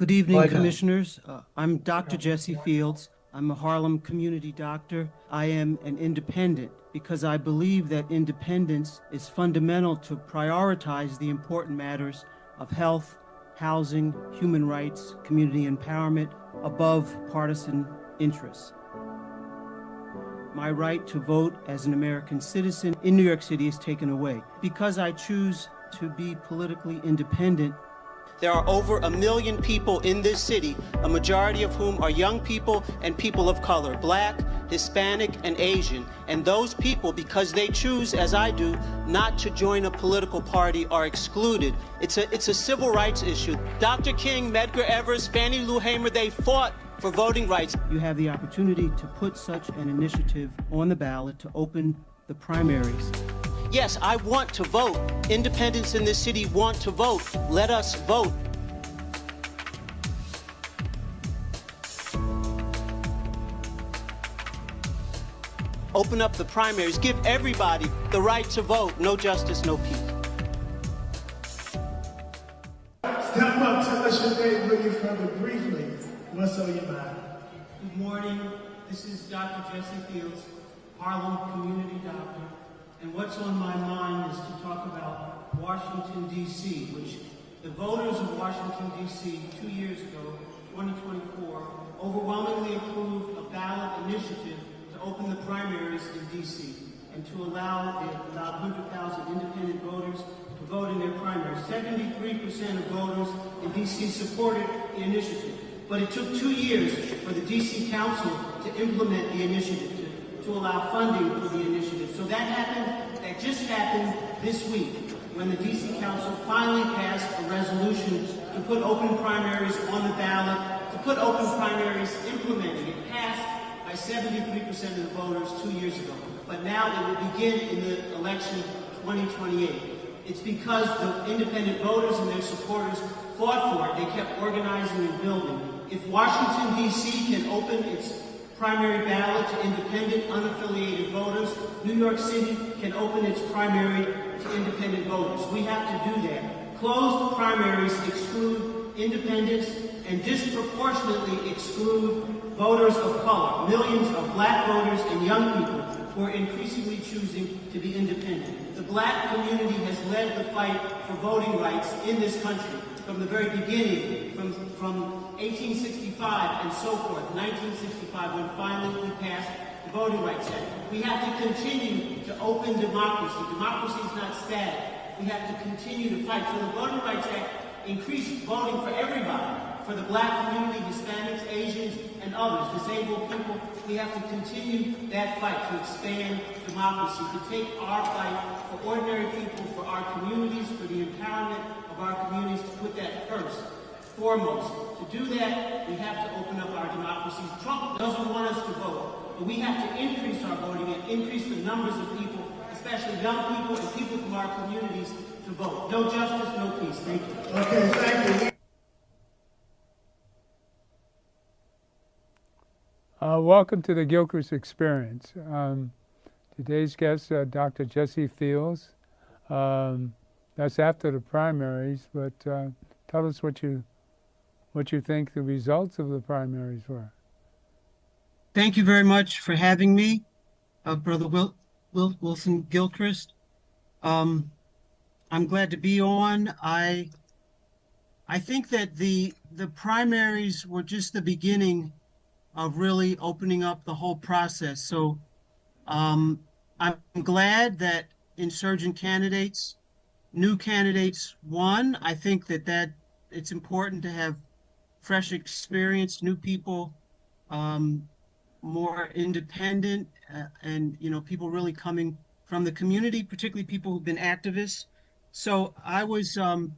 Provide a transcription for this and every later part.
Good evening, Commissioners. I'm Dr. Jesse Fields. I'm a Harlem community doctor. I am an independent because I believe that independence is fundamental to prioritize the important matters of health, housing, human rights, community empowerment above partisan interests. My right to vote as an American citizen in New York City is taken away. Because I choose to be politically independent, there are over 1 million people in this city, a majority of whom are young people and people of color, Black, Hispanic, and Asian. And those people, because they choose, as I do, not to join a political party, are excluded. It's a civil rights issue. Dr. King, Medgar Evers, Fannie Lou Hamer, they fought for voting rights. You have the opportunity to put such an initiative on the ballot to open the primaries. Yes, I want to vote. Independents in this city want to vote. Let us vote. Open up the primaries. Give everybody the right to vote. No justice, no peace. Step up, tell us your name, where you're from, and briefly, what's on your mind? Good morning. This is Dr. Jesse Fields, Harlem community doctor. And what's on my mind is to talk about Washington, D.C., which the voters of Washington, D.C. 2 years ago, 2024, overwhelmingly approved a ballot initiative to open the primaries in D.C. and to allow about 100,000 independent voters to vote in their primaries. 73% of voters in D.C. supported the initiative. But it took 2 years for the D.C. Council to implement the initiative, to allow funding for the initiative. So that just happened this week when the D.C. Council finally passed a resolution to put open primaries on the ballot, to put open primaries implemented. It passed by 73% of the voters 2 years ago. But now it will begin in the election 2028. It's because the independent voters and their supporters fought for it. They kept organizing and building. If Washington, D.C. can open its primary ballot to independent, unaffiliated voters, New York City can open its primary to independent voters. We have to do that. Closed primaries exclude independents and disproportionately exclude voters of color, millions of Black voters and young people who are increasingly choosing to be independent. The Black community has led the fight for voting rights in this country from the very beginning, from 1865 and so forth, 1965, when finally we passed the Voting Rights Act. We have to continue to open democracy. Democracy is not static. We have to continue to fight. So the Voting Rights Act increased voting for everybody, for the Black community, Hispanics, Asians, and others, disabled people. We have to continue that fight to expand democracy, to take our fight for ordinary people, for our communities, for the empowerment of our communities, to put that first, foremost. To do that, we have to open up our democracies. Trump doesn't want us to vote, but we have to increase our voting and increase the numbers of people, especially young people and people from our communities, to vote. No justice, no peace. Thank you. Okay, thank you. Welcome to the Gilchrist Experience. Today's guest, Dr. Jesse Fields. That's after the primaries, but tell us what you think the results of the primaries were. Thank you very much for having me, Brother Wilson Gilchrist. I'm glad to be on. I think that the primaries were just the beginning of really opening up the whole process. So I'm glad that insurgent candidates, new candidates won. I think that it's important to have fresh experience, new people, more independent, and people really coming from the community, particularly people who've been activists. So I was, I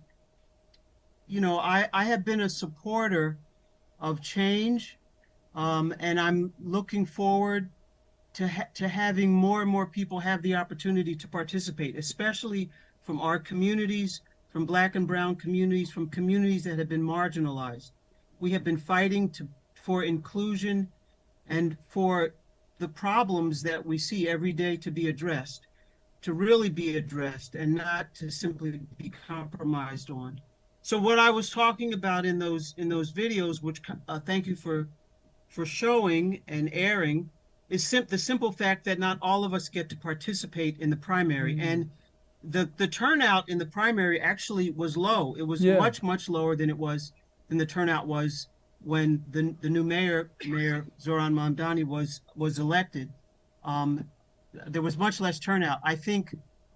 have been a supporter of change, and I'm looking forward to having more and more people have the opportunity to participate, especially from our communities, from Black and brown communities, from communities that have been marginalized. We have been fighting for inclusion and for the problems that we see every day to be addressed, to really be addressed and not to simply be compromised on. So what I was talking about in those videos, which thank you for showing and airing, is the simple fact that not all of us get to participate in the primary. And the turnout in the primary actually was low. It was Yeah. much lower than the turnout was when the new Mayor Zoran Mamdani was elected. There was much less turnout. I think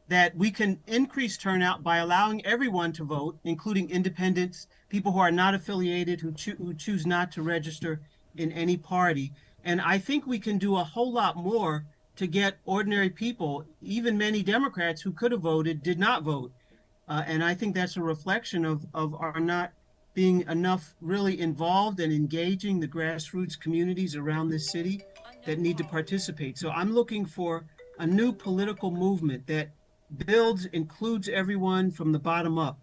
that we can increase turnout by allowing everyone to vote, including independents, people who are not affiliated, who choose not to register in any party. And I think we can do a whole lot more to get ordinary people, even many Democrats who could have voted, did not vote. And I think that's a reflection of our not being enough really involved and engaging the grassroots communities around this city that need to participate. So I'm looking for a new political movement that builds, includes everyone from the bottom up,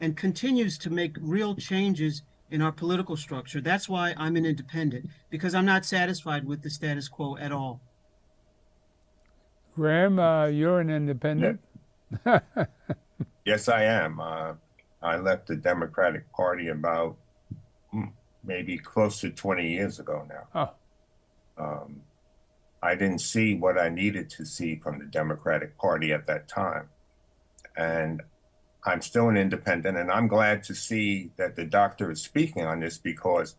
and continues to make real changes in our political structure. That's why I'm an independent, because I'm not satisfied with the status quo at all. Graham, you're an independent. Yes, I am. I left the Democratic Party about maybe close to 20 years ago now. Oh. I didn't see what I needed to see from the Democratic Party at that time. And I'm still an independent, and I'm glad to see that the doctor is speaking on this, because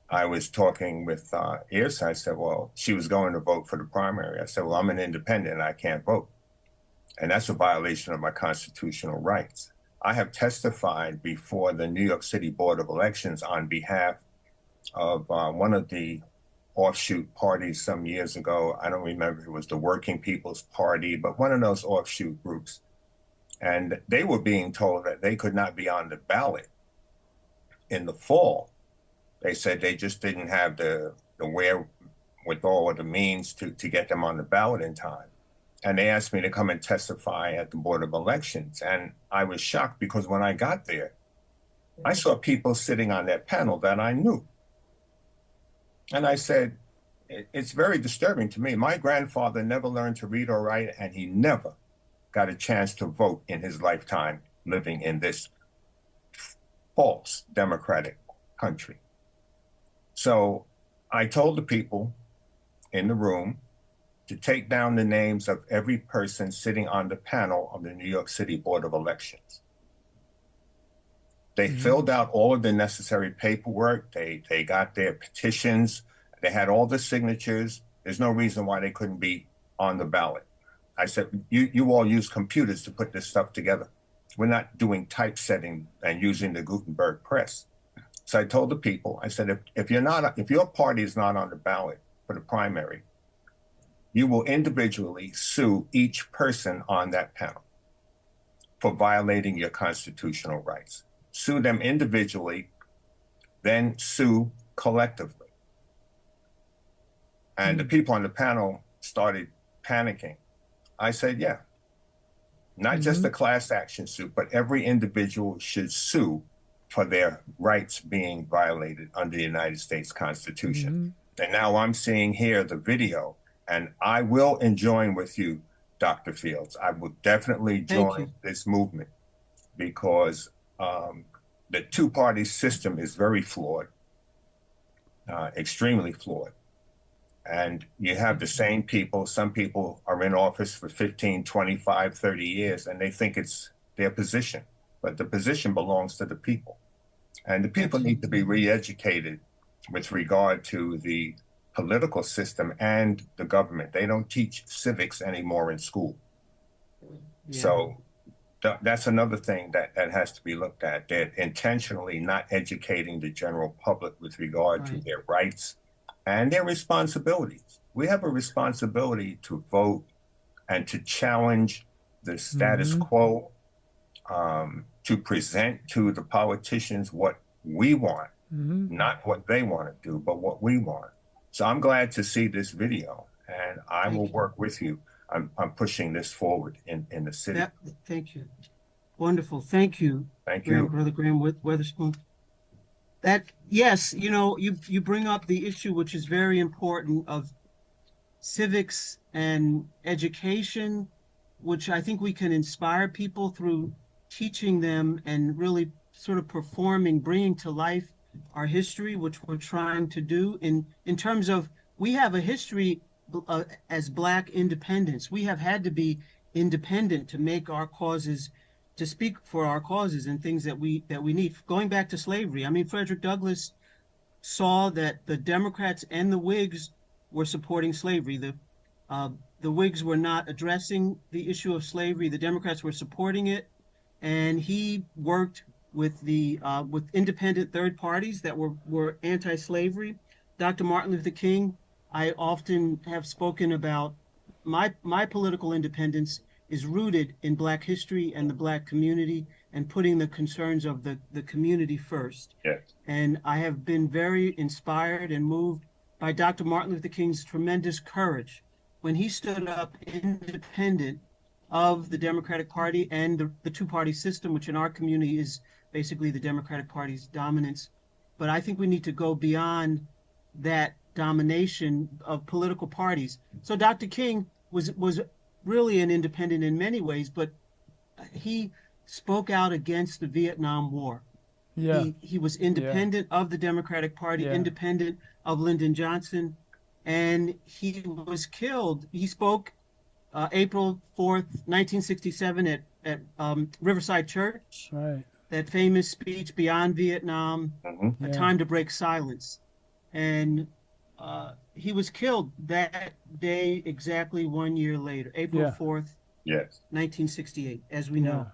I was talking with Irsa. I said, well, she was going to vote for the primary. I said, well, I'm an independent, I can't vote. And that's a violation of my constitutional rights. I have testified before the New York City Board of Elections on behalf of one of the offshoot parties some years ago. I don't remember if it was the Working People's Party, but one of those offshoot groups. And they were being told that they could not be on the ballot in the fall. They said they just didn't have the wherewithal or the means to get them on the ballot in time. And they asked me to come and testify at the Board of Elections. And I was shocked, because when I got there, I saw people sitting on that panel that I knew. And I said, it's very disturbing to me. My grandfather never learned to read or write, and he never got a chance to vote in his lifetime living in this false democratic country. So I told the people in the room to take down the names of every person sitting on the panel of the New York City Board of Elections. They filled out all of the necessary paperwork. They got their petitions. They had all the signatures. There's no reason why they couldn't be on the ballot. I said, you all use computers to put this stuff together. We're not doing typesetting and using the Gutenberg press. So I told the people, I said, if your party is not on the ballot for the primary, you will individually sue each person on that panel for violating your constitutional rights. Sue them individually, then sue collectively. And the people on the panel started panicking. I said, yeah, not just a class action suit, but every individual should sue for their rights being violated under the United States Constitution. And now I'm seeing here the video, and I will join with you, Dr. Fields. I will definitely join this movement, because the two-party system is very flawed, extremely flawed. And you have the same people. Some people are in office for 15, 25, 30 years, and they think it's their position. But the position belongs to the people. And the people need to be re-educated with regard to the political system and the government. They don't teach civics anymore in school. So that's another thing that has to be looked at. They're intentionally not educating the general public with regard to their rights and their responsibilities. We have a responsibility to vote and to challenge the status quo, to present to the politicians what we want, not what they want to do, but what we want. So I'm glad to see this video, and I will work with you. I'm pushing this forward in the city. Thank you. Wonderful. Thank you. Thank you. Brother Graham Weatherspoon. Yes, you bring up the issue, which is very important, of civics and education, which I think we can inspire people through teaching them and really sort of performing, bringing to life our history, which we're trying to do in terms of, we have a history as Black independents. We have had to be independent to make our causes, to speak for our causes and things that we need. Going back to slavery, I mean, Frederick Douglass saw that the Democrats and the Whigs were supporting slavery. The Whigs were not addressing the issue of slavery. The Democrats were supporting it, and he worked with with independent third parties that were anti-slavery. Dr. Martin Luther King, I often have spoken about my political independence is rooted in Black history and the Black community and putting the concerns of the community first. Yes. And I have been very inspired and moved by Dr. Martin Luther King's tremendous courage when he stood up independent of the Democratic Party and the two-party system, which in our community is basically the Democratic Party's dominance. But I think we need to go beyond that domination of political parties. So Dr. King was really an independent in many ways, but he spoke out against the Vietnam War. Yeah. He was independent of the Democratic Party, independent of Lyndon Johnson, and he was killed. He spoke April 4th, 1967 at Riverside Church, Right. that famous speech, Beyond Vietnam, A Time to Break Silence. And he was killed that day exactly 1 year later, April 4th, Yes. 1968, as we know.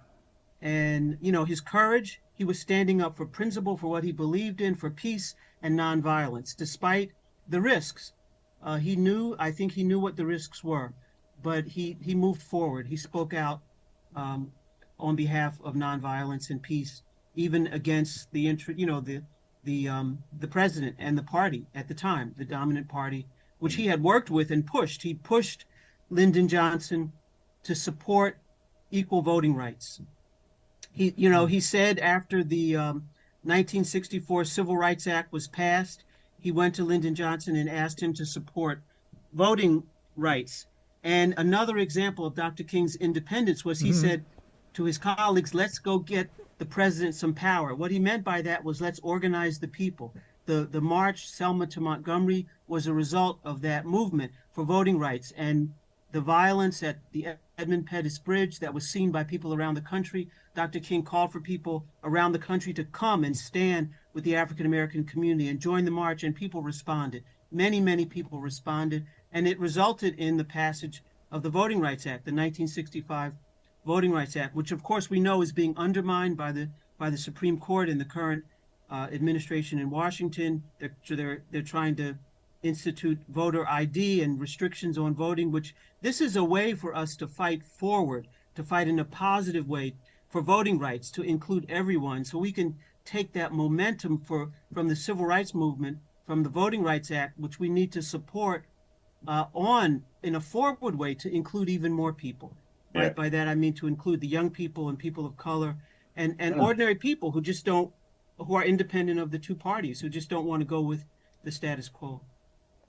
And, you know, his courage, he was standing up for principle, for what he believed in, for peace and nonviolence, despite the risks. I think he knew what the risks were, but he moved forward. He spoke out on behalf of nonviolence and peace, even against the president and the party at the time, the dominant party, which he had worked with and pushed. He pushed Lyndon Johnson to support equal voting rights. He said after the 1964 Civil Rights Act was passed, he went to Lyndon Johnson and asked him to support voting rights. And another example of Dr. King's independence was he said to his colleagues, let's go get the president some power. What he meant by that was, let's organize the people. The march, Selma to Montgomery, was a result of that movement for voting rights. And the violence at the Edmund Pettus Bridge that was seen by people around the country, Dr. King called for people around the country to come and stand with the African-American community and join the march, and people responded. Many, many people responded, and it resulted in the passage of the Voting Rights Act, the 1965 Voting Rights Act, which of course we know is being undermined by the Supreme Court and the current administration in Washington. They're trying to institute voter ID and restrictions on voting, which this is a way for us to fight forward, to fight in a positive way for voting rights, to include everyone, so we can take that momentum from the civil rights movement, from the Voting Rights Act, which we need to support in a forward way to include even more people. Right? By that I mean to include the young people and people of color and ordinary people who are independent of the two parties, who just don't want to go with the status quo.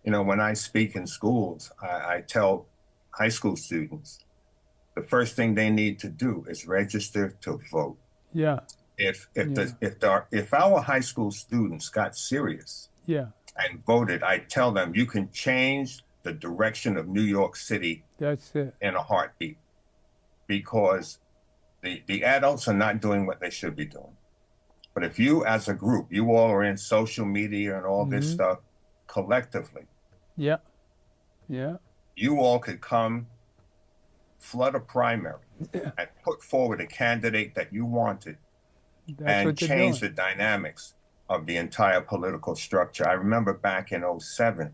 You know, when I speak in schools, I tell high school students, the first thing they need to do is register to vote. Yeah. If our high school students got serious and voted, I tell them, you can change the direction of New York City. That's it. In a heartbeat, because the adults are not doing what they should be doing. But if you as a group, you all are in social media and all this stuff collectively. Yeah. You all could come, flood a primary, and put forward a candidate that you wanted. And change the dynamics of the entire political structure. I remember back in 2007,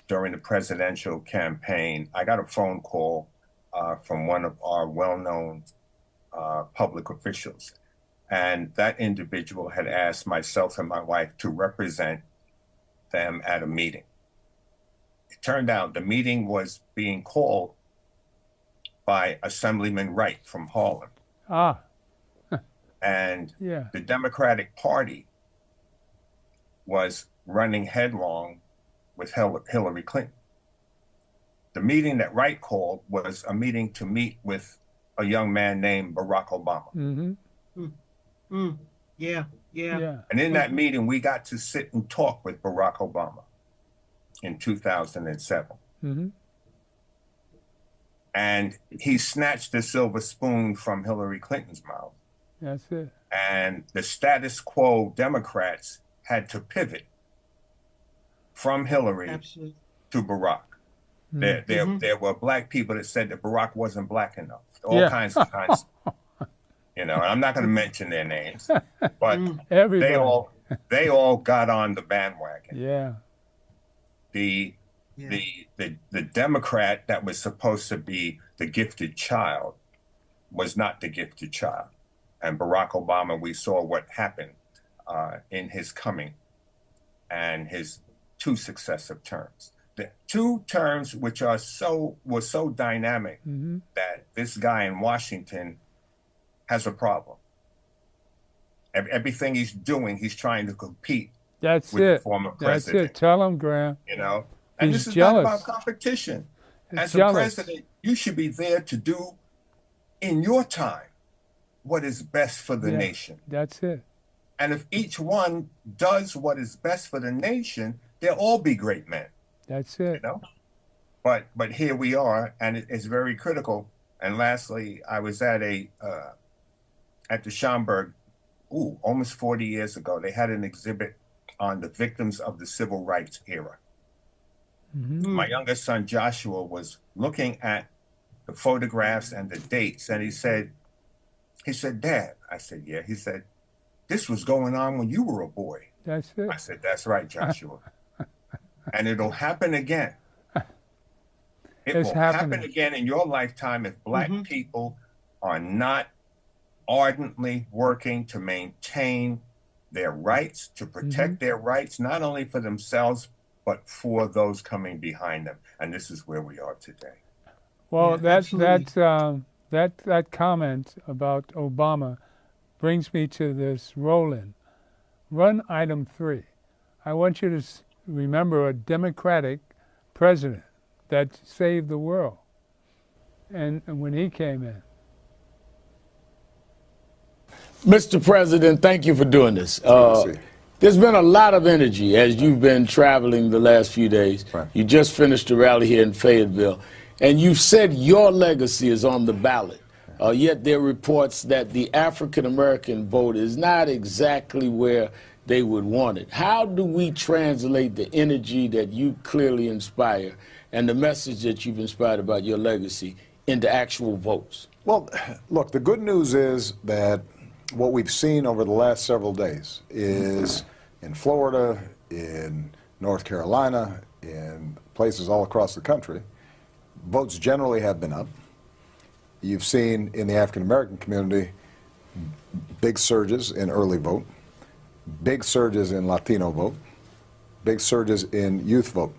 during the presidential campaign, I got a phone call from one of our well-known public officials. And that individual had asked myself and my wife to represent them at a meeting. It turned out the meeting was being called by Assemblyman Wright from Harlem. And the Democratic Party was running headlong with Hillary Clinton. The meeting that Wright called was a meeting to meet with a young man named Barack Obama. Yeah, yeah. Yeah. And in that meeting, we got to sit and talk with Barack Obama in 2007. Mm-hmm. And he snatched the silver spoon from Hillary Clinton's mouth. That's it. And the status quo Democrats had to pivot from Hillary Absolutely. to Barack. Mm. There were black people that said that Barack wasn't black enough. All Yeah. kinds of and I'm not going to mention their names, but Everybody. they all got on the bandwagon. Yeah. The Democrat that was supposed to be the gifted child was not the gifted child. And Barack Obama, we saw what happened in his coming and his 2 successive terms. The 2 terms which were so dynamic that this guy in Washington has a problem. Everything he's doing, he's trying to compete with the former president. That's it. Tell him, Graham. And He's this is jealous. not about competition. As jealous. a president, you should be there to do in your time what is best for the nation. That's it. And if each one does what is best for the nation, they'll all be great men. That's it. But here we are, and it's very critical. And lastly, I was at at the Schomburg, almost 40 years ago. They had an exhibit on the victims of the civil rights era. My youngest son, Joshua, was looking at the photographs and the dates, and he said, Dad, I said, yeah. He said, this was going on when you were a boy. That's it. I said, that's right, Joshua. And it'll happen again. It will happen again in your lifetime if black people are not ardently working to maintain their rights, to protect their rights, not only for themselves, but for those coming behind them. And this is where we are today. Well, that comment about Obama brings me to this roll-in. Run item 3. I want you to remember a Democratic president that saved the world, and when he came in. Mr. President, thank you for doing this. There's been a lot of energy as you've been traveling the last few days. Right. You just finished a rally here in Fayetteville, and you've said your legacy is on the ballot. Yet there are reports that the African-American vote is not exactly where they would want it. How do we translate the energy that you clearly inspire and the message that you've inspired about your legacy into actual votes? Well, look, the good news is that what we've seen over the last several days is in Florida, in North Carolina, in places all across the country, votes generally have been up. You've seen in the African-American community big surges in early vote, big surges in Latino vote, big surges in youth vote.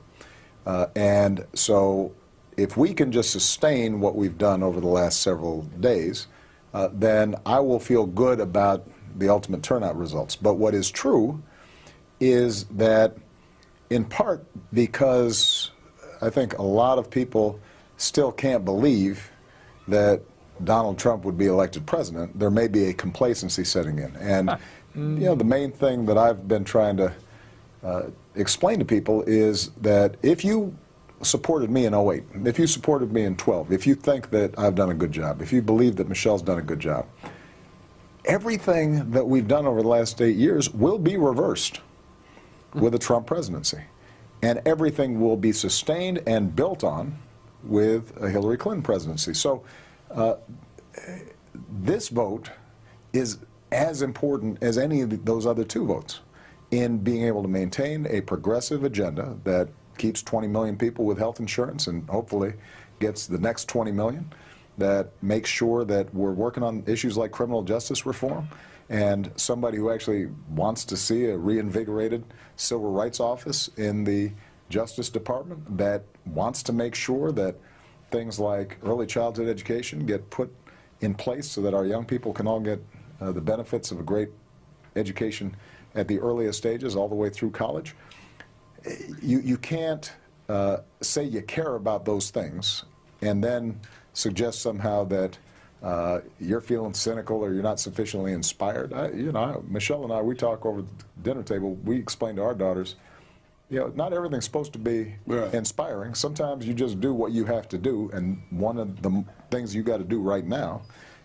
And so if we can just sustain what we've done over the last several days, then I will feel good about the ultimate turnout results. But what is true is that in part because I think a lot of people still can't believe that Donald Trump would be elected president, there may be a complacency setting in. And the main thing that I've been trying to explain to people is that if you supported me in 08, if you supported me in 12, if you think that I've done a good job, if you believe that Michelle's done a good job, everything that we've done over the last 8 years will be reversed with a Trump presidency. And everything will be sustained and built on with a Hillary Clinton presidency. So this vote is as important as any of those other 2 votes in being able to maintain a progressive agenda that keeps 20 million people with health insurance and hopefully gets the next 20 million, that makes sure that we're working on issues like criminal justice reform, and somebody who actually wants to see a reinvigorated civil rights office in the Justice Department, that wants to make sure that things like early childhood education get put in place so that our young people can all get the benefits of a great education at the earliest stages all the way through college. You can't say you care about those things and then suggest somehow that you're feeling cynical or you're not sufficiently inspired. Michelle and I, we talk over the dinner table. We explain to our daughters, not everything's supposed to be inspiring. Sometimes you just do what you have to do, and one of the things you got to do right now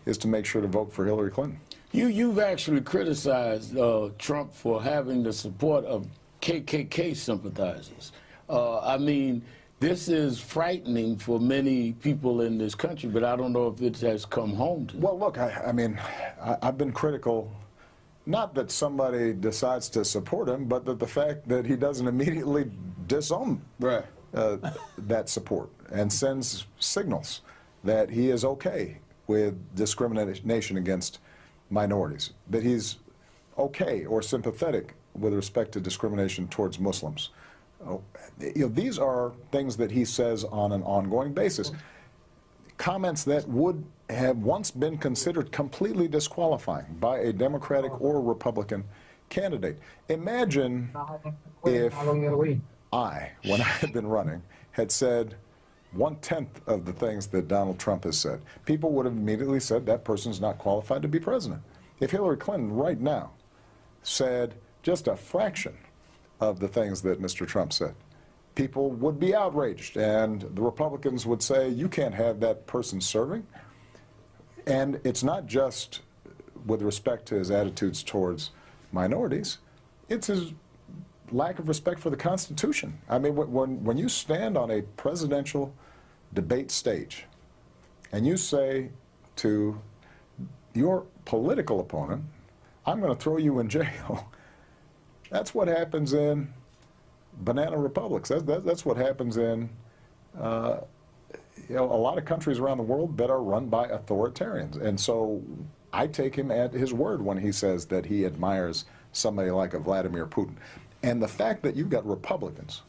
is to make sure to vote for Hillary Clinton. You've actually criticized Trump for having the support of KKK sympathizers. I mean, this is frightening for many people in this country, but I don't know if it has come home to them. Well, look, I've been critical, not that somebody decides to support him, but that the fact that he doesn't immediately disown that support and sends signals that he is okay with discrimination against minorities, that he's okay or sympathetic with respect to discrimination towards Muslims. These are things that he says on an ongoing basis. Comments that would have once been considered completely disqualifying by a Democratic or Republican candidate. Imagine if I, when I had been running, had said 1/10 of the things that Donald Trump has said. People would have immediately said that person's not qualified to be president. If Hillary Clinton right now said just a fraction of the things that Mr. Trump said, people would be outraged, and the Republicans would say, you can't have that person serving. And it's not just with respect to his attitudes towards minorities, it's his lack of respect for the Constitution. I mean, when you stand on a presidential debate stage and you say to your political opponent, I'm going to throw you in jail, that's what happens in banana republics. That's what happens in a lot of countries around the world that are run by authoritarians. And so I take him at his word when he says that he admires somebody like a Vladimir Putin. And the fact that you've got Republicans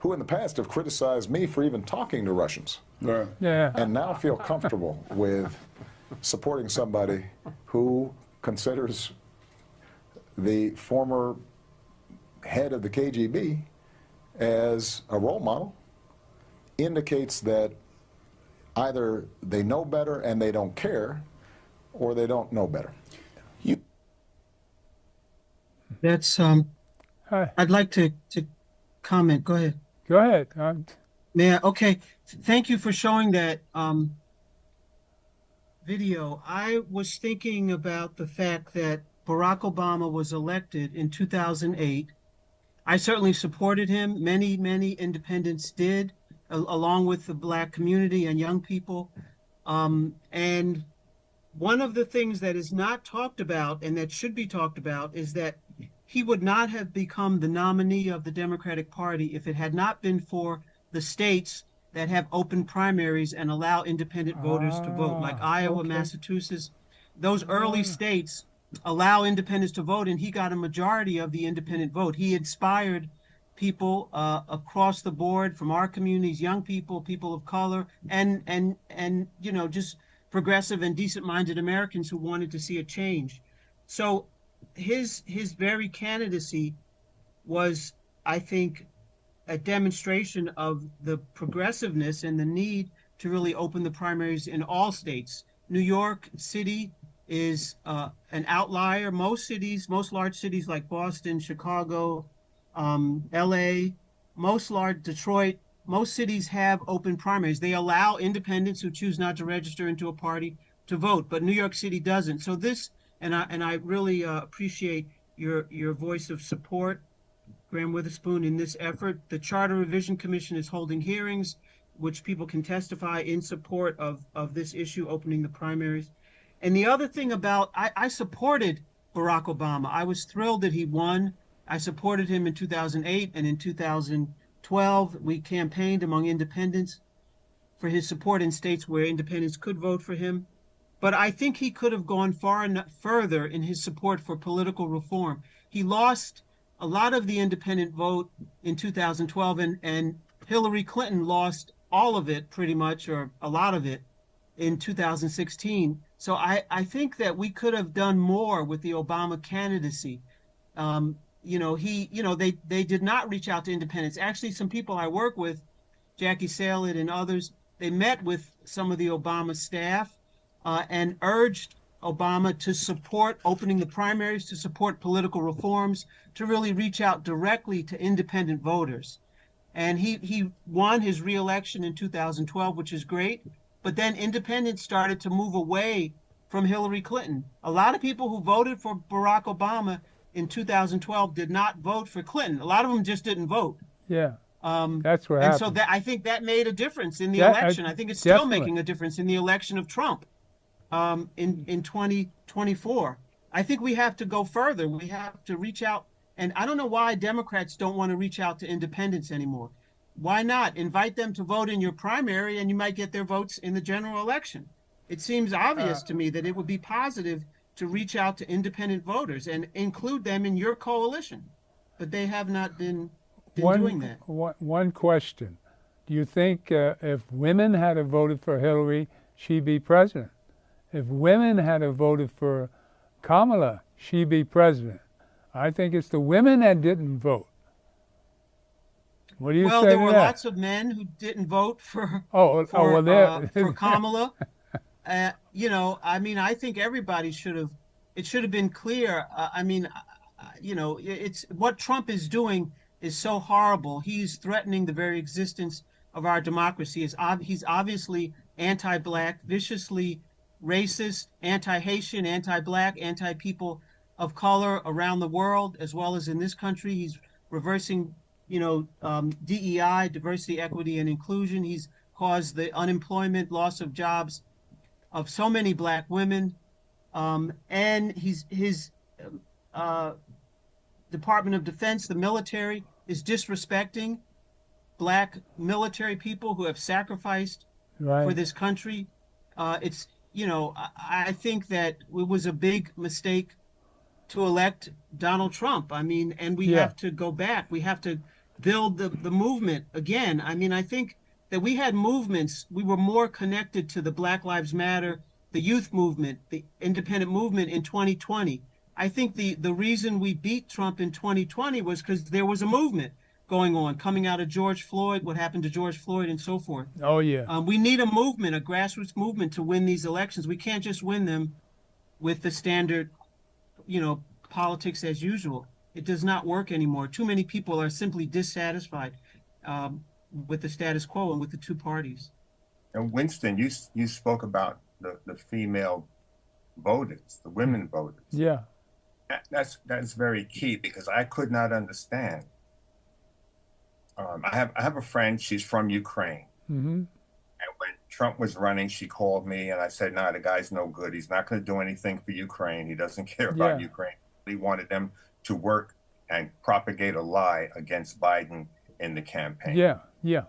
who in the past have criticized me for even talking to Russians and now feel comfortable with supporting somebody who considers the former head of the KGB as a role model indicates that either they know better and they don't care, or they don't know better. That's I'd like to comment. Go ahead. Go ahead. May I? Okay. Thank you for showing that video. I was thinking about the fact that Barack Obama was elected in 2008. I certainly supported him. Many independents did, along with the Black community and young people. And one of the things that is not talked about and that should be talked about is that he would not have become the nominee of the Democratic Party if it had not been for the states that have open primaries and allow independent voters to vote, like Iowa, Massachusetts. Those early states allow independents to vote, and he got a majority of the independent vote. He inspired people across the board from our communities, young people, people of color, and just progressive and decent-minded Americans who wanted to see a change. So his very candidacy was, I think, a demonstration of the progressiveness and the need to really open the primaries in all states. New York City is an outlier. Most large cities like Boston, Chicago, LA, Detroit, most cities have open primaries. They allow independents who choose not to register into a party to vote, but New York City doesn't. So this, and I really appreciate your voice of support, Graham Witherspoon, in this effort. The Charter Revision Commission is holding hearings which people can testify in support of this issue, opening the primaries. And the other thing about, I supported Barack Obama. I was thrilled that he won. I supported him in 2008, and in 2012, we campaigned among independents for his support in states where independents could vote for him. But I think he could have gone further in his support for political reform. He lost a lot of the independent vote in 2012, and Hillary Clinton lost all of it, pretty much, or a lot of it, in 2016. So I think that we could have done more with the Obama candidacy. They did not reach out to independents. Actually, some people I work with, Jackie Salad and others, they met with some of the Obama staff, and urged Obama to support opening the primaries, to support political reforms, to really reach out directly to independent voters. And he won his reelection in 2012, which is great. But then independents started to move away from Hillary Clinton. A lot of people who voted for Barack Obama in 2012 did not vote for Clinton. A lot of them just didn't vote. Yeah. Um, That's what and happened. so that I think that made a difference in the That- election. I think it's still definitely. making a difference in the election of Trump in 2024. I think we have to go further. We have to reach out. And I don't know why Democrats don't want to reach out to independents anymore. Why not invite them to vote in your primary, and you might get their votes in the general election? It seems obvious to me that it would be positive to reach out to independent voters and include them in your coalition. But they have not been doing that. One question. Do you think if women had voted for Hillary, she'd be president? If women had voted for Kamala, she'd be president. I think it's the women that didn't vote. What do you Well, say there to were that? lots of men who didn't vote for well, Kamala. You know, I mean, I think everybody should have. It should have been clear. You know, it's what Trump is doing is so horrible. He's threatening the very existence of our democracy. He's obviously anti-black, viciously racist, anti-Haitian, anti-black, anti-people of color around the world, as well as in this country. He's reversing, you know, DEI, diversity, equity, and inclusion. He's caused the unemployment, loss of jobs of so many black women. And his Department of Defense, the military, is disrespecting black military people who have sacrificed for this country. It's, you know, I think that it was a big mistake to elect Donald Trump. I mean, and we have to go back. We have to build the movement again. I mean, I think that we had movements. We were more connected to the Black Lives Matter, the youth movement, the independent movement in 2020. I think the reason we beat Trump in 2020 was because there was a movement going on, coming out of George Floyd, what happened to George Floyd, and so forth. Oh, yeah. We need a movement, a grassroots movement, to win these elections. We can't just win them with the standard, you know, politics as usual. It does not work anymore. Too many people are simply dissatisfied with the status quo and with the two parties. And Winston, you spoke about the female voters, the women voters. Yeah. That's very key, because I could not understand. I have a friend, she's from Ukraine. Mm-hmm. And when Trump was running, she called me and I said, no, the guy's no good. He's not going to do anything for Ukraine. He doesn't care about Ukraine. He wanted them to work and propagate a lie against Biden in the campaign. Yeah.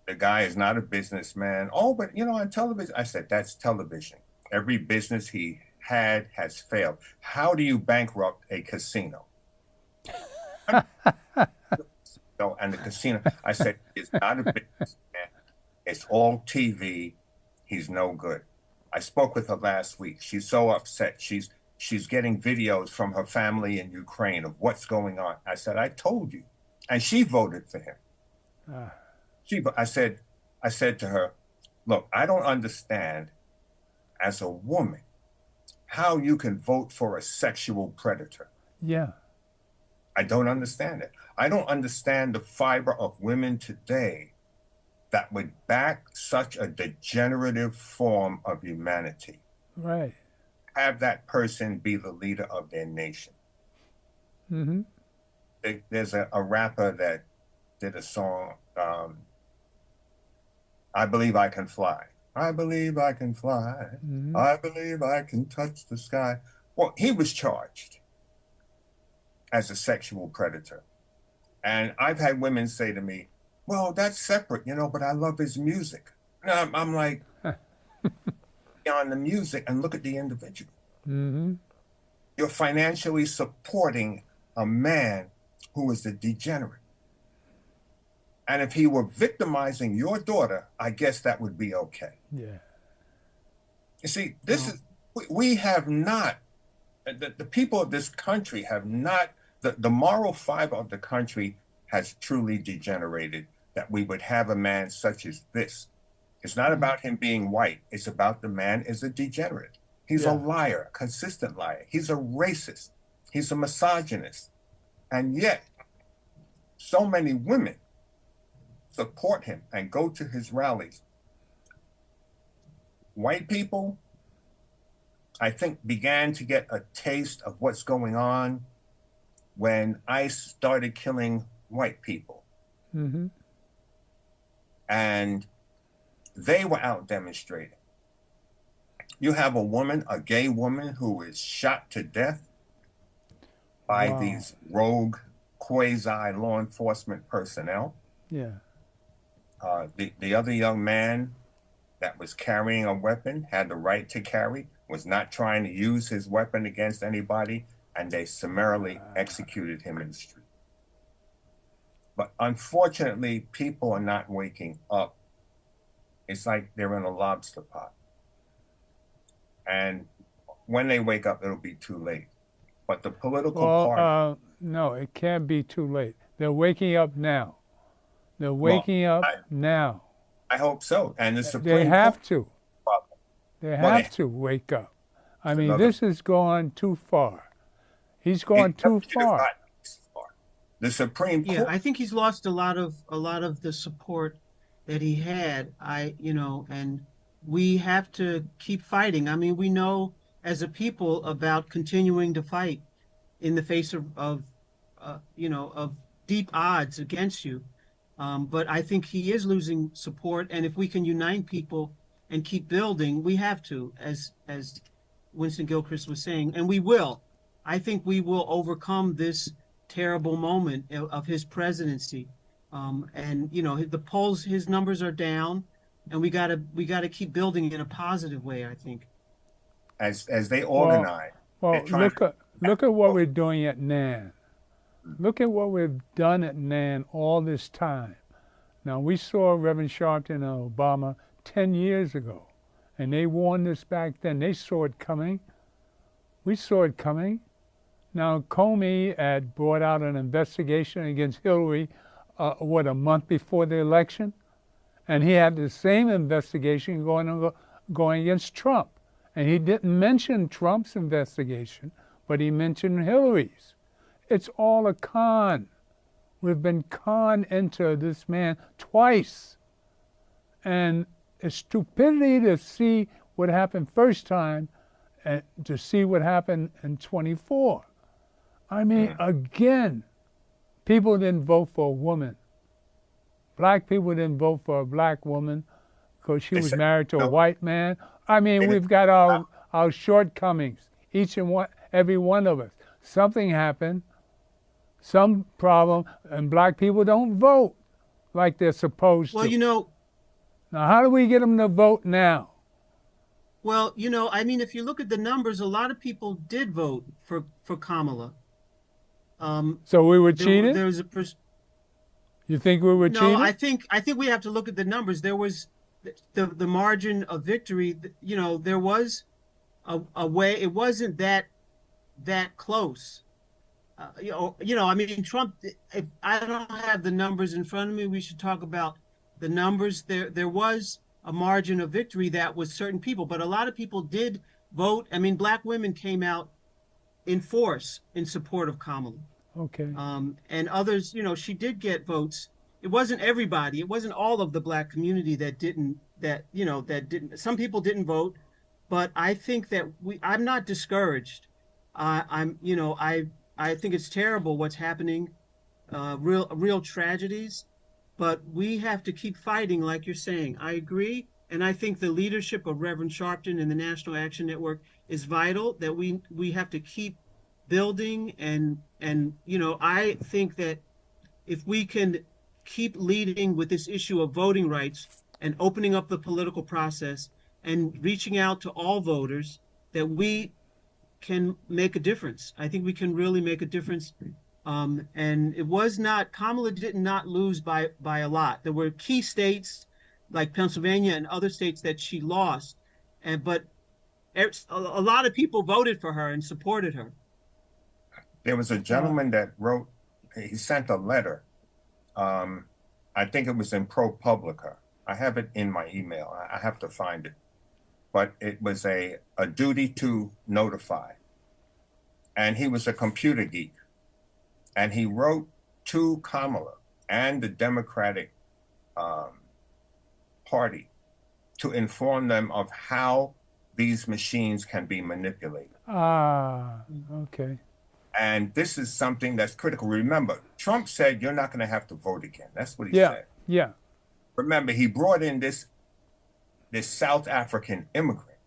The guy is not a businessman. Oh, but you know, on television, I said, that's television. Every business he had has failed. How do you bankrupt a casino? And the casino, I said, it's not a businessman. It's all TV. He's no good. I spoke with her last week. She's so upset. She's getting videos from her family in Ukraine of what's going on. I said, I told you. And she voted for him. I said to her, look, I don't understand as a woman how you can vote for a sexual predator. Yeah. I don't understand it. I don't understand the fiber of women today that would back such a degenerative form of humanity. Right. Have that person be the leader of their nation. Mm-hmm. There's a rapper that did a song, I Believe I Can Fly. I believe I can fly. Mm-hmm. I believe I can touch the sky. Well, he was charged as a sexual predator. And I've had women say to me, well, that's separate, you know, but I love his music. And I'm like, on the music and look at the individual. Mm-hmm. You're financially supporting a man who is a degenerate. And if he were victimizing your daughter, I guess that would be okay. Yeah. You see, we have not, the people of this country have not, the moral fiber of the country has truly degenerated, that we would have a man such as this It's not about him being white. It's about the man is a degenerate. He's a liar, a consistent liar. He's a racist. He's a misogynist. And yet, so many women support him and go to his rallies. White people, I think, began to get a taste of what's going on when ICE started killing white people. Mm-hmm. And they were out demonstrating. You have a woman, a gay woman, who is shot to death by these rogue quasi law enforcement personnel. Yeah. The other young man that was carrying a weapon, had the right to carry, was not trying to use his weapon against anybody, and they summarily executed him in the street. But unfortunately, people are not waking up. It's like they're in a lobster pot. And when they wake up, it'll be too late. But the political party... no, it can't be too late. They're waking up now. They're waking up now. I hope so. And the Supreme They have Court, to. They have to wake up. I mean, this has gone too far. He's gone too far. The Supreme Court. Yeah, I think he's lost a lot of the support that he had. And we have to keep fighting. I mean, we know as a people about continuing to fight in the face of deep odds against you. But I think he is losing support, and if we can unite people and keep building, we have to, as Winston Gilchrist was saying, and we will. I think we will overcome this terrible moment of his presidency. And the polls, his numbers are down, and we gotta keep building in a positive way, I think. As they organize. Look at what we're doing at NAN. Look at what we've done at NAN all this time. Now, we saw Reverend Sharpton and Obama 10 years ago, and they warned us back then. They saw it coming. We saw it coming. Now, Comey had brought out an investigation against Hillary, a month before the election? And he had the same investigation going against Trump. And he didn't mention Trump's investigation, but he mentioned Hillary's. It's all a con. We've been conned into this man twice. And it's stupidity to see what happened first time and to see what happened in 24. I mean, again, people didn't vote for a woman. Black people didn't vote for a black woman because she was married to a white man. I mean, we've got our shortcomings, every one of us. Something happened, some problem, and black people don't vote like they're supposed to. Well, now, how do we get them to vote now? Well, I mean, if you look at the numbers, a lot of people did vote for Kamala. So we were cheated? There was You think we were cheated? No, I think we have to look at the numbers. There was the margin of victory. There was a way. It wasn't that close. I mean, Trump. If I don't have the numbers in front of me, we should talk about the numbers. There was a margin of victory that was certain people, but a lot of people did vote. I mean, black women came out in force in support of Kamala. Okay. And others, she did get votes. It wasn't everybody. It wasn't all of the black community that didn't. Some people didn't vote, but I think that I'm not discouraged. I think it's terrible what's happening, real tragedies, but we have to keep fighting, like you're saying. I agree, and I think the leadership of Reverend Sharpton and the National Action Network is vital. That we have to keep building, and I think that if we can keep leading with this issue of voting rights and opening up the political process and reaching out to all voters, that we can make a difference. I think we can really make a difference. And it was not, Kamala did not lose by a lot. There were key states like Pennsylvania and other states that she lost, but a lot of people voted for her and supported her. There was a gentleman that he sent a letter. I think it was in ProPublica. I have it in my email. I have to find it. But it was a duty to notify. And he was a computer geek. And he wrote to Kamala and the Democratic Party to inform them of how these machines can be manipulated. Ah, okay. And this is something that's critical. Remember, Trump said you're not going to have to vote again. That's what he Yeah, said. yeah. Remember, he brought in this South African immigrant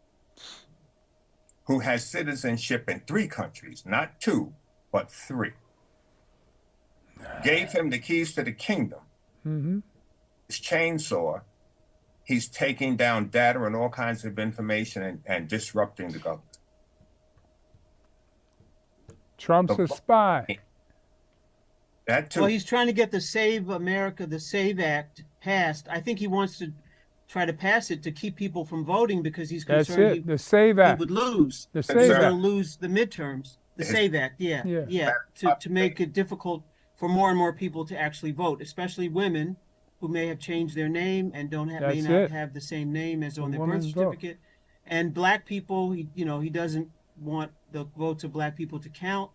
who has citizenship in 3 countries, not 2, but 3. Gave him the keys to the kingdom. Mm-hmm. His chainsaw, he's taking down data and all kinds of information and disrupting the government. Trump's a spy. That too. Well, he's trying to get the Save America, the Save Act passed. I think he wants to try to pass it to keep people from voting because he's That's concerned it. The Save Act. he would lose. The He's Save going to Act. lose the midterms. The Save Act, yeah. To make it difficult for more and more people to actually vote, especially women who may have changed their name and may That's not it. have the same name as on their birth woman's vote. certificate. And black people, he doesn't want the votes of black people to count.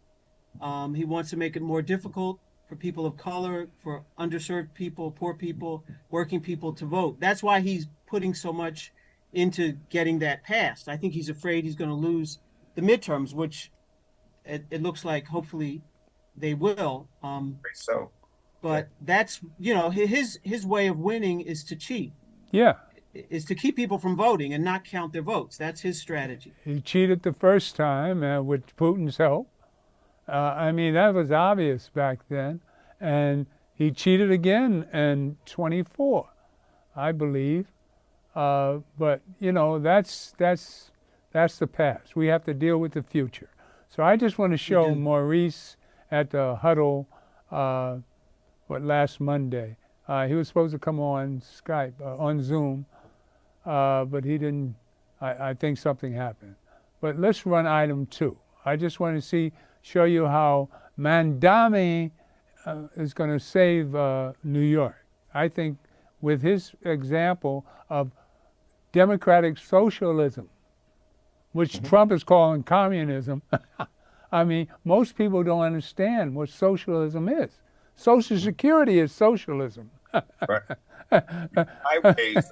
He wants to make it more difficult for people of color, for underserved people, poor people, working people to vote. That's why he's putting so much into getting that passed. I think he's afraid he's going to lose the midterms, which it looks like hopefully they will. So, But that's, his way of winning is to cheat, Yeah. is to keep people from voting and not count their votes. That's his strategy. He cheated the first time with Putin's help. I mean, that was obvious back then. And he cheated again in 24, I believe. But, that's the past. We have to deal with the future. So I just want to show Maurice at the huddle, last Monday. He was supposed to come on Skype, on Zoom, but he didn't. I think something happened. But let's run item 2. I just want to show you how Mandami is going to save New York. I think with his example of democratic socialism, which Trump is calling communism. I mean, most people don't understand what socialism is. Social Security is socialism. right. Highways,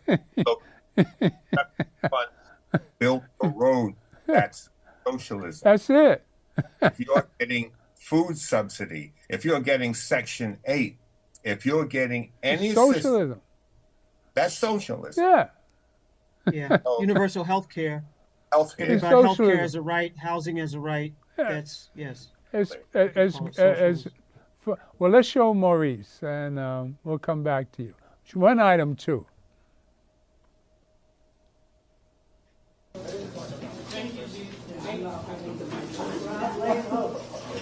built a road, that's socialism. That's it. If you're getting food subsidy, if you're getting Section 8, if you're getting any socialism. System, that's socialism. Yeah. Yeah. Universal health care. Healthcare. About health care as a right, housing as a right. Yeah. That's, yes. Well, let's show Maurice, and we'll come back to you. Run item 2.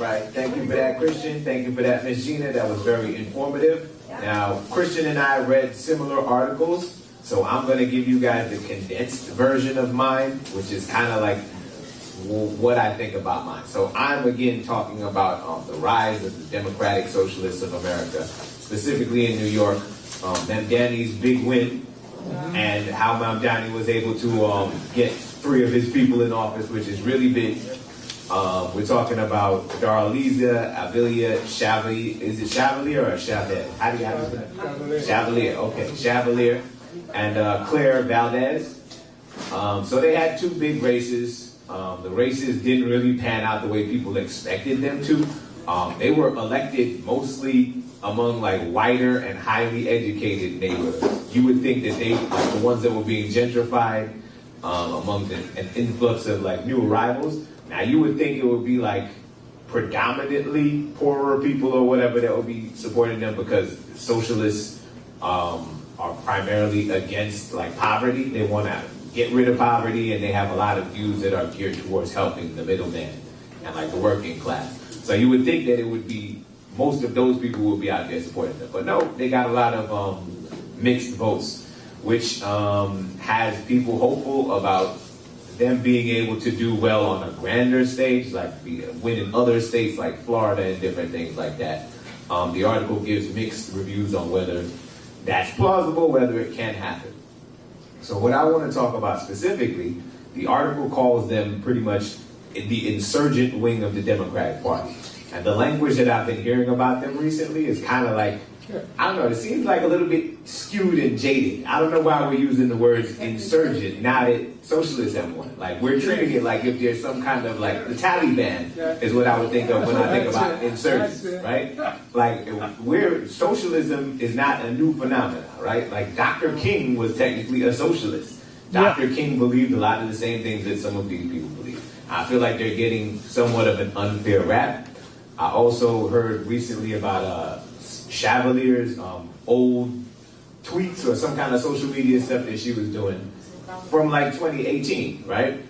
Right. Thank you for that, Christian. Thank you for that, Ms. Gina. That was very informative. Now, Christian and I read similar articles, so I'm going to give you guys the condensed version of mine, which is kind of like what I think about mine. So I'm, again, talking about the rise of the democratic socialists of America, specifically in New York, Mamdani's big win, and how Mamdani was able to get 3 of his people in office, which is really big. We're talking about Daraliza Avilia Chevalier. Is it Chevalier or Chavez? How do you have it? Chevalier. Okay, Chevalier and Claire Valdez. So they had 2 big races. The races didn't really pan out the way people expected them to. They were elected mostly among like whiter and highly educated neighborhoods. You would think that they, like the ones that were being gentrified, among an influx of like new arrivals. Now you would think it would be like predominantly poorer people or whatever that would be supporting them, because socialists are primarily against like poverty. They want to get rid of poverty, and they have a lot of views that are geared towards helping the middleman and like the working class. So you would think that it would be most of those people would be out there supporting them, but no, they got a lot of mixed votes, which has people hopeful about them being able to do well on a grander stage, like win in other states like Florida and different things like that. The article gives mixed reviews on whether that's plausible, whether it can happen. So what I want to talk about specifically, the article calls them pretty much the insurgent wing of the Democratic Party. And the language that I've been hearing about them recently is kind of like, I don't know, it seems like a little bit skewed and jaded. I don't know why we're using the words insurgent now that socialists have one. Like, we're treating it like if there's some kind of, like, the Taliban is what I would think of when I think about insurgents, right? Like, socialism is not a new phenomenon, right? Like, Dr. King was technically a socialist. Dr. King believed a lot of the same things that some of these people believe. I feel like they're getting somewhat of an unfair rap. I also heard recently about Chevalier's old tweets or some kind of social media stuff that she was doing from like 2018, right?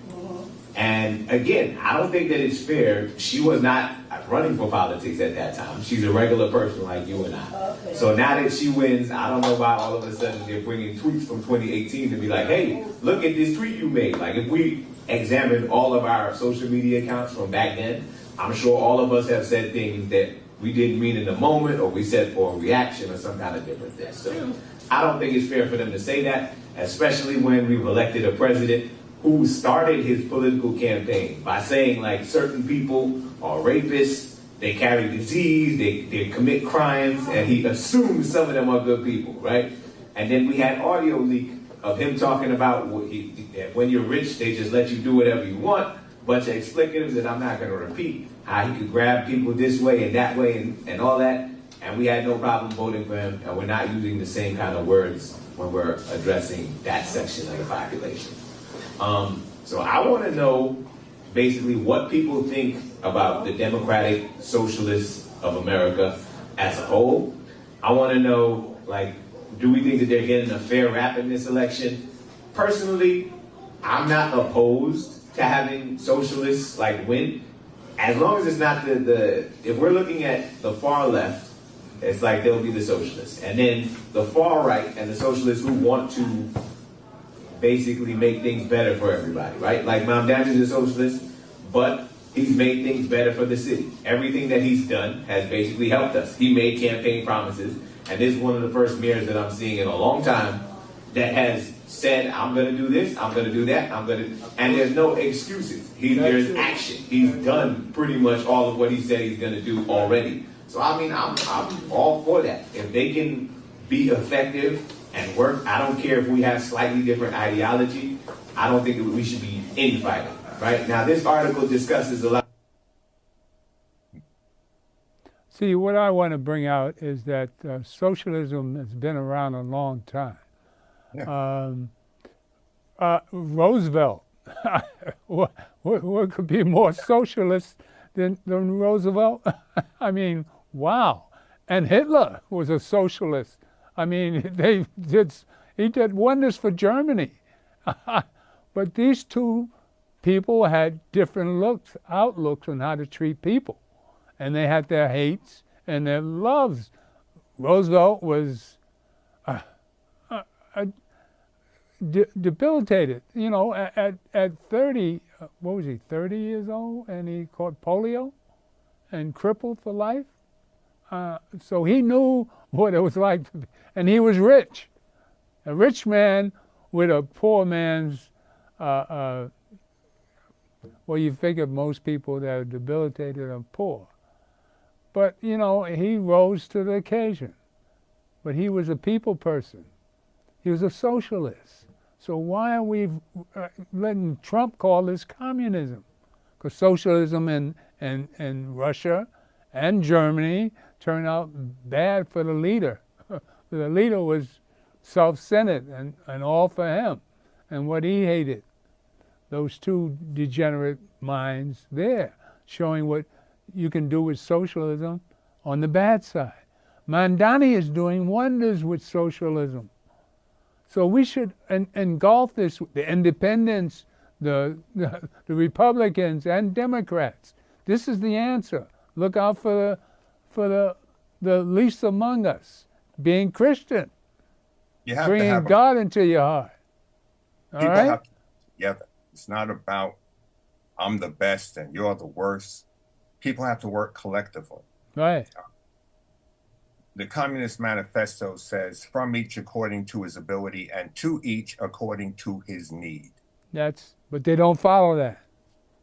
And again, I don't think that it's fair. She was not running for politics at that time. She's a regular person like you and I. Okay. So now that she wins, I don't know why all of a sudden they're bringing tweets from 2018 to be like, hey, look at this tweet you made. Like, if we examined all of our social media accounts from back then, I'm sure all of us have said things that we didn't mean in the moment, or we said for a reaction or some kind of different thing. So I don't think it's fair for them to say that, especially when we've elected a president who started his political campaign by saying, like, certain people are rapists, they carry disease, they commit crimes, and he assumes some of them are good people, right? And then we had audio leak of him talking about when you're rich, they just let you do whatever you want. Bunch of explicatives that I'm not going to repeat. How he could grab people this way and that way and all that. And we had no problem voting for him. And we're not using the same kind of words when we're addressing that section of the population. So I want to know basically what people think about the Democratic Socialists of America as a whole. I want to know, like, do we think that they're getting a fair rap in this election? Personally, I'm not opposed to having socialists like win, as long as it's not if we're looking at the far left, it's like they'll be the socialists, and then the far right and the socialists who want to basically make things better for everybody, right? Like Mom Dad is a socialist, but he's made things better for the city. Everything that he's done has basically helped us. He made campaign promises, and this is one of the first mayors that I'm seeing in a long time that has said, I'm going to do this, I'm going to do that, and there's no excuses. There's action. He's done pretty much all of what he said he's going to do already. So, I mean, I'm all for that. If they can be effective and work, I don't care if we have slightly different ideology. I don't think that we should be infighting, right? Now, this article discusses a lot. See, what I want to bring out is that socialism has been around a long time. Yeah. Roosevelt, what could be more socialist than Roosevelt? I mean, wow. And Hitler was a socialist. I mean, he did wonders for Germany. But these two people had different outlooks on how to treat people. And they had their hates and their loves. Roosevelt was debilitated, you know, at 30, what was he, 30 years old, and he caught polio and crippled for life. So he knew what it was like to be, and he was rich. A rich man with a poor man's, well, you figure most people that are debilitated are poor. But, you know, he rose to the occasion. But he was a people person. He was a socialist. So why are we letting Trump call this communism? Because socialism in Russia and Germany turned out bad for the leader. The leader was self-centered and all for him and what he hated. Those two degenerate minds there, showing what you can do with socialism on the bad side. Mandani is doing wonders with socialism. So we should engulf this, the independents, the Republicans and Democrats. This is the answer. Look out for the least among us, being Christian, bringing God into your heart. All right? Have to be together. It's not about I'm the best and you're the worst. People have to work collectively. Right. the Communist Manifesto says, from each according to his ability and to each according to his need. But they don't follow that.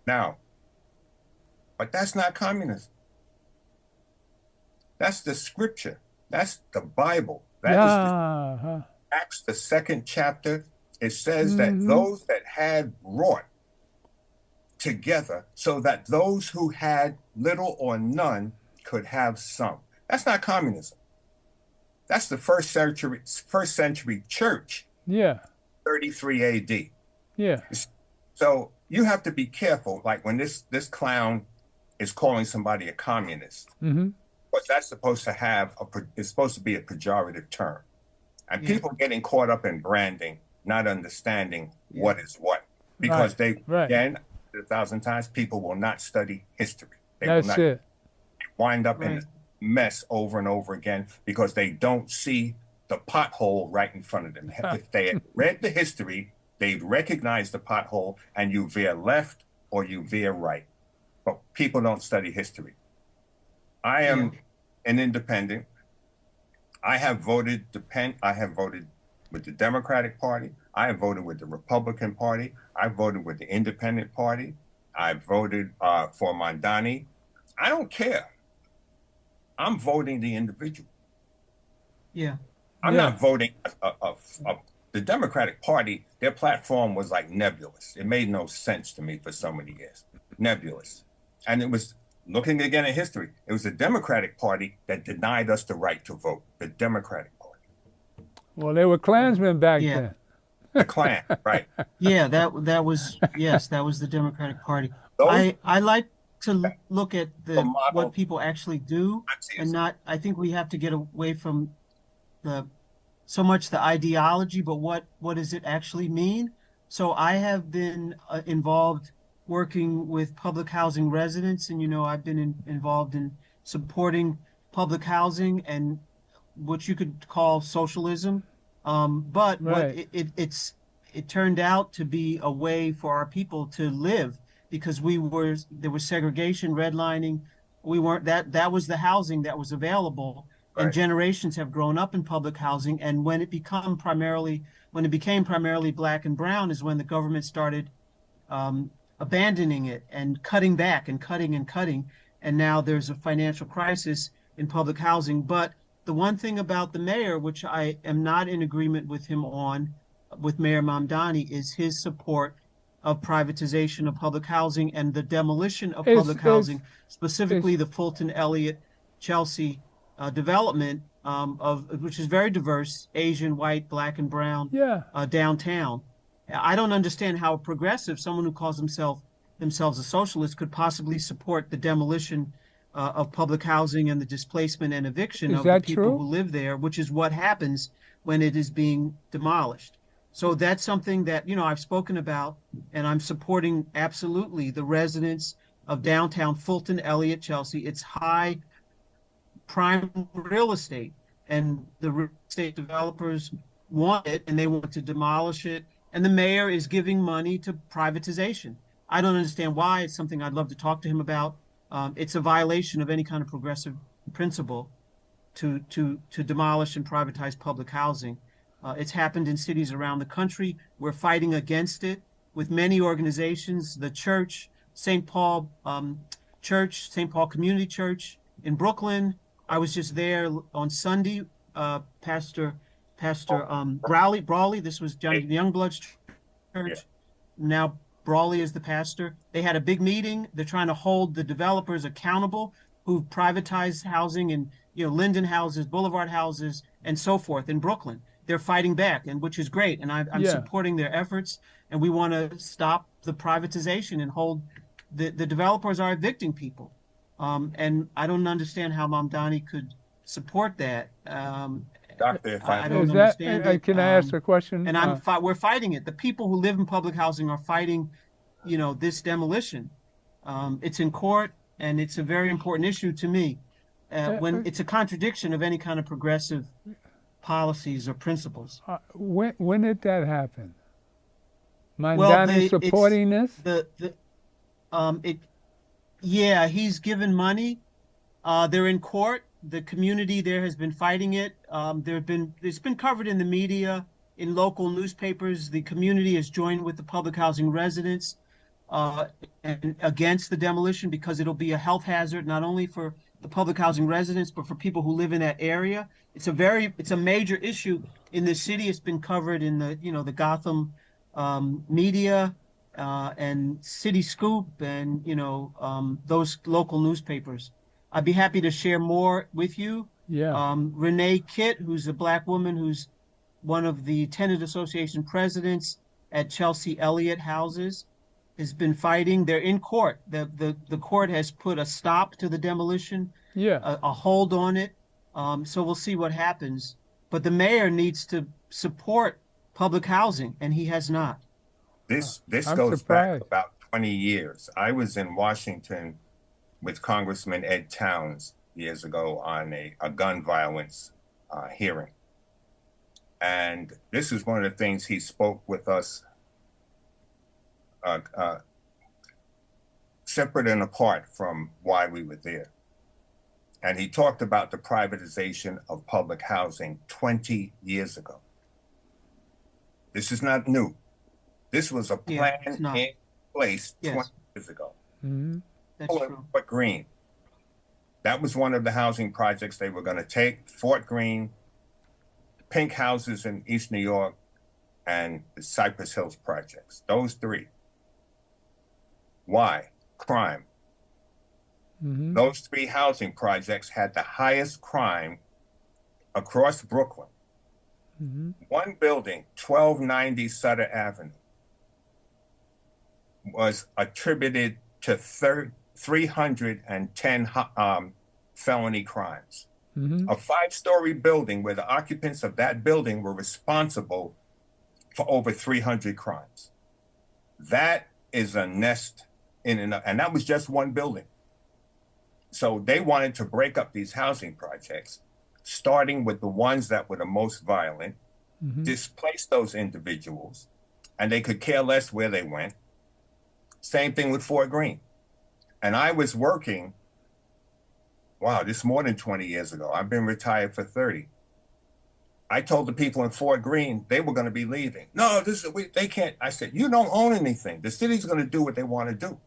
Now, but that's not communism. That's the scripture. That's the Bible. That is the Acts, the 2nd chapter. It says that those that had wrought together so that those who had little or none could have some. That's not communism. That's the first century church. Yeah. 33 AD. Yeah. So you have to be careful, like when this clown is calling somebody a communist, because that's supposed to have it's supposed to be a pejorative term, and people getting caught up in branding, not understanding what is what, because again, 1,000 times, people will not study history. They will not wind up in mess over and over again because they don't see the pothole right in front of them. If they had read the history, they'd recognize the pothole, and you veer left or you veer right. But people don't study history. I am an independent. I have voted with the Democratic Party. I have voted with the Republican Party. I voted with the Independent Party. I voted for Mamdani. I don't care. I'm voting the individual. Yeah. I'm not voting the Democratic Party. Their platform was like nebulous. It made no sense to me for so many years. Nebulous. And it was, looking again at history, it was the Democratic Party that denied us the right to vote. The Democratic Party. Well, they were Klansmen back then. The Klan, right. Yeah, that was, yes, that was the Democratic Party. I like to look at what people actually do, and not, I think we have to get away from so much the ideology, but what does it actually mean? So I have been involved working with public housing residents, and I've been involved in supporting public housing and what you could call socialism. But what it turned out to be a way for our people to live, because there was segregation, redlining. We weren't that was the housing that was available, and generations have grown up in public housing. And when it became primarily black and brown is when the government started abandoning it and cutting back and cutting and cutting. And now there's a financial crisis in public housing. But the one thing about the mayor, which I am not in agreement with him on, with Mayor Mamdani, is his support of privatization of public housing and the demolition of public housing, specifically the Fulton, Elliott, Chelsea development, which is very diverse, Asian, white, black, and brown, downtown. I don't understand how a progressive, someone who calls themselves a socialist, could possibly support the demolition of public housing and the displacement and eviction of the people who live there, which is what happens when it is being demolished. So that's something that, I've spoken about, and I'm supporting absolutely the residents of downtown Fulton, Elliott, Chelsea. It's high prime real estate, and the real estate developers want it, and they want to demolish it. And the mayor is giving money to privatization. I don't understand why. It's something I'd love to talk to him about. It's a violation of any kind of progressive principle to demolish and privatize public housing. It's happened in cities around the country. We're fighting against it with many organizations, the church, St. Paul St. Paul Community Church in Brooklyn. I was just there on Sunday. Pastor Brawley, this was Johnny Youngblood's church. Now Brawley is the pastor. They had a big meeting. They're trying to hold the developers accountable who've privatized housing and, Linden houses, Boulevard houses, and so forth in Brooklyn. They're fighting back, and which is great. And I'm supporting their efforts. And we want to stop the privatization and hold the developers are evicting people. And I don't understand how Mamdani could support that. Doctor, if I don't understand it. Can I ask a question? And we're fighting it. The people who live in public housing are fighting, this demolition. It's in court, and it's a very important issue to me. When it's a contradiction of any kind of progressive policies or principles. When did that happen? Mamdani supporting this? He's given money. They're in court. the community there has been fighting it. It's been covered in the media, in local newspapers. The community has joined with the public housing residents and against the demolition because it'll be a health hazard, not only for the public housing residents, but for people who live in that area. It's a major issue in the city. It's been covered in the Gotham media and City Scoop and, those local newspapers. I'd be happy to share more with you. Yeah. Renee Kitt, who's a Black woman who's one of the Tenant Association presidents at Chelsea Elliott Houses, has been fighting. They're in court. The court has put a stop to the demolition, Yeah. a hold on it. So we'll see what happens. But the mayor needs to support public housing, and he has not. This I'm goes surprised. back about 20 years. I was in Washington with Congressman Ed Towns years ago on a gun violence hearing. And this is one of the things he spoke with us separate and apart from why we were there. And he talked about the privatization of public housing 20 years ago. This is not new. This was a plan in place 20 years ago. Mm-hmm. That's true. Fort Greene. That was one of the housing projects they were going to take. Fort Greene, pink houses in East New York, and the Cypress Hills projects. Those three. Why? Crime. Mm-hmm. Those three housing projects had the highest crime across Brooklyn. Mm-hmm. One building, 1290 Sutter Avenue, was attributed to 310 felony crimes. Mm-hmm. A 5-story building where the occupants of that building were responsible for over 300 crimes. That is a nest and that was just one building. So they wanted to break up these housing projects, starting with the ones that were the most violent, Mm-hmm. displace those individuals, and they could care less where they went. Same thing with Fort Greene. And I was working, this is more than 20 years ago. I've been retired for 30. I told the people in Fort Greene they were going to be leaving. No, they can't. I said, you don't own anything. The city's going to do what they want to do.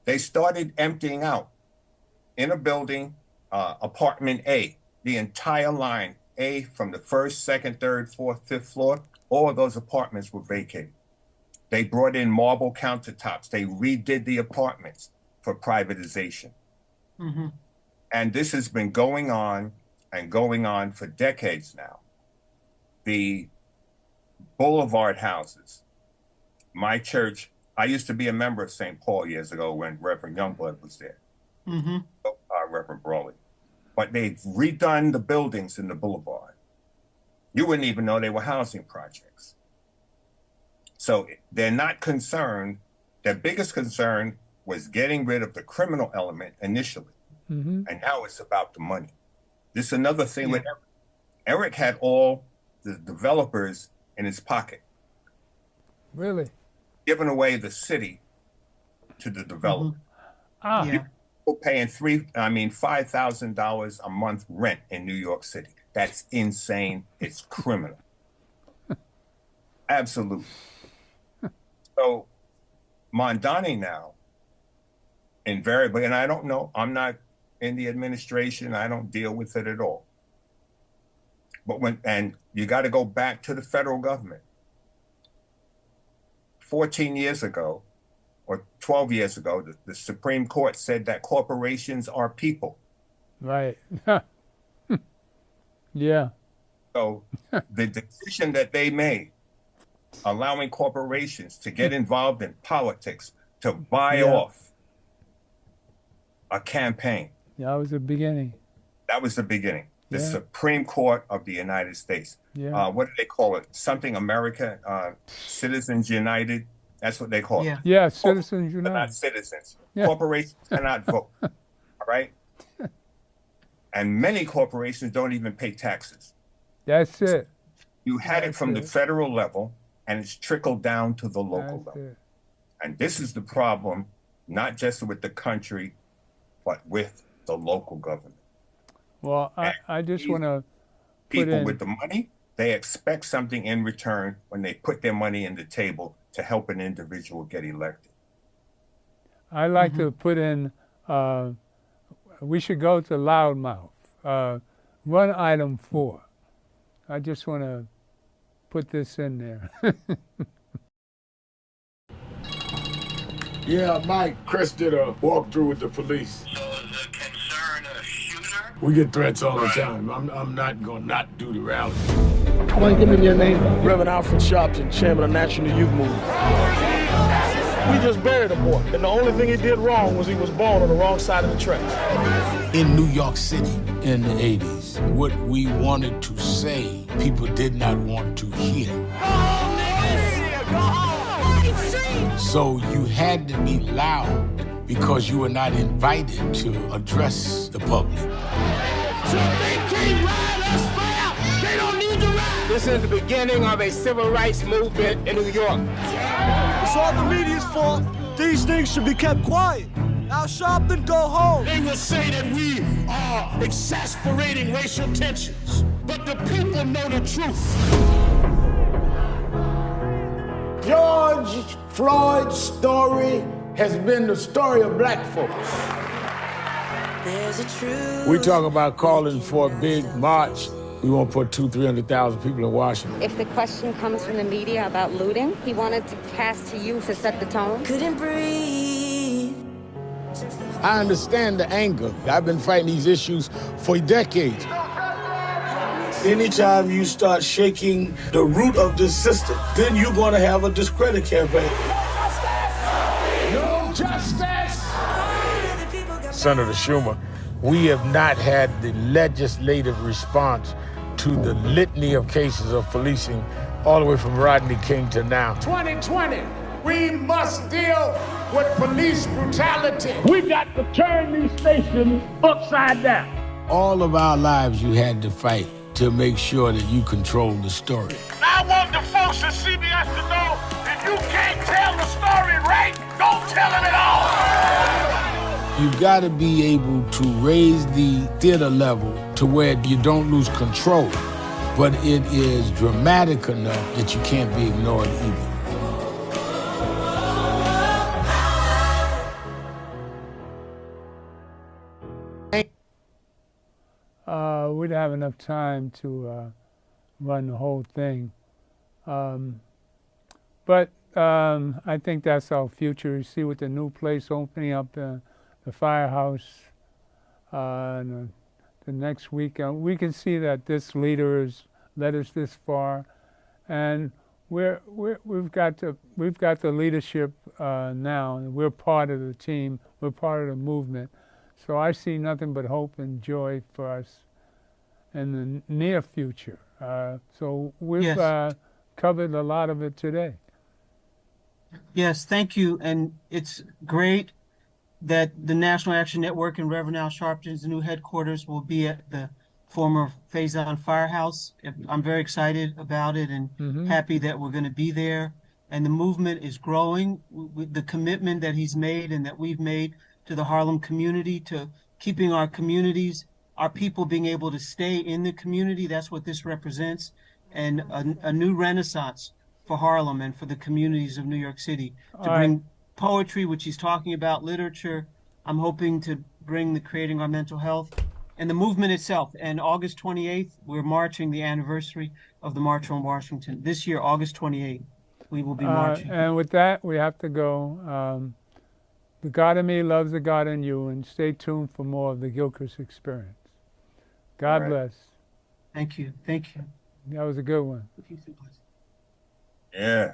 They started emptying out in a building, apartment A, the entire line, A, from the first, second, third, fourth, fifth floor, all of those apartments were vacated. They brought in marble countertops. They redid the apartments for privatization. Mm-hmm. And this has been going on and going on for decades now. The boulevard houses, my church, I used to be a member of St. Paul years ago when Reverend Youngblood was there, Mm-hmm. Reverend Brawley. But they've redone the buildings in the boulevard. You wouldn't even know they were housing projects. So they're not concerned. Their biggest concern was getting rid of the criminal element initially. Mm-hmm. And now it's about the money. This is another thing with Eric. Eric had all the developers in his pocket, Really? giving away the city to the developer. Ah. Yeah. People paying $5,000 a month rent in New York City. That's insane. It's criminal. Absolutely. So Mondani now, invariably, and I don't know, I'm not in the administration, I don't deal with it at all. But and you got to go back to the federal government. 14 years ago, or 12 years ago, the Supreme Court said that corporations are people. Right. Yeah. So the decision that they made, allowing corporations to get involved in politics, to buy off a campaign. Yeah, that was the beginning. That was the beginning. The Yeah. Supreme Court of the United States. Yeah. What do they call it? Something America, Citizens United. That's what they call it. Yeah. Yeah, Citizens They're not United. citizens. Yeah. Corporations cannot vote. All right? And many corporations don't even pay taxes. That's it. You had it from the That's it. federal level, and it's trickled down to the local That's level. it. And this is the problem, not just with the country, but with the local government. Well, I just want to put People in, with the money, they expect something in return when they put their money in the table to help an individual get elected. I like to put in, we should go to loudmouth. Run item 4. I just want to put this in there. Yeah, Mike, Chris did a walkthrough with the police. So is the concern a shooter? We get threats all the time. I'm not gonna not do the rally. Why don't you give me your name? Reverend Alfred Sharpton, chairman of National Youth Movement. We just buried a boy, and the only thing he did wrong was he was born on the wrong side of the tracks. In New York City in the 80s, what we wanted to say, people did not want to hear. So you had to be loud because you were not invited to address the public. This is the beginning of a civil rights movement in New York. It's all the media's fault. These things should be kept quiet. Now shop and go home. They will say that we are exasperating racial tensions, but the people know the truth. George Floyd's story has been the story of black folks. We talk about calling for a big march. We won't put 200,000-300,000 people in Washington. If the question comes from the media about looting, he wanted to pass to you to set the tone. Couldn't breathe. I understand the anger. I've been fighting these issues for decades. Anytime you start shaking the root of this system, then you're going to have a discredit campaign. No justice! Senator Schumer, we have not had the legislative response to the litany of cases of policing all the way from Rodney King to now. 2020, we must deal with police brutality. We got to turn these stations upside down. All of our lives you had to fight to make sure that you control the story. I want the folks at CBS to know if you can't tell the story right, don't tell it at all. You've got to be able to raise the theater level to where you don't lose control, but it is dramatic enough that you can't be ignored either. We don't have enough time to run the whole thing. But I think that's our future. You see with the new place opening up, the firehouse, and the next week, we can see that this leader has led us this far, and we've got the leadership now, and we're part of the team. We're part of the movement. So I see nothing but hope and joy for us in the near future. So we've covered a lot of it today. Yes, thank you. And it's great that the National Action Network and Reverend Al Sharpton's new headquarters will be at the former Faison Firehouse. I'm very excited about it and happy that we're going to be there. And the movement is growing with the commitment that he's made and that we've made to the Harlem community, to keeping our communities, our people being able to stay in the community. That's what this represents. And a new renaissance for Harlem and for the communities of New York City, to bring poetry, which he's talking about, literature. I'm hoping to bring the Creating Our Mental Health and the movement itself. And August 28th, we're marching the anniversary of the March on Washington. This year, August 28th, we will be marching. And with that, we have to go. The God in me loves the God in you, and stay tuned for more of the Gilchrist Experience. God bless. Thank you. Thank you. That was a good one. Yeah.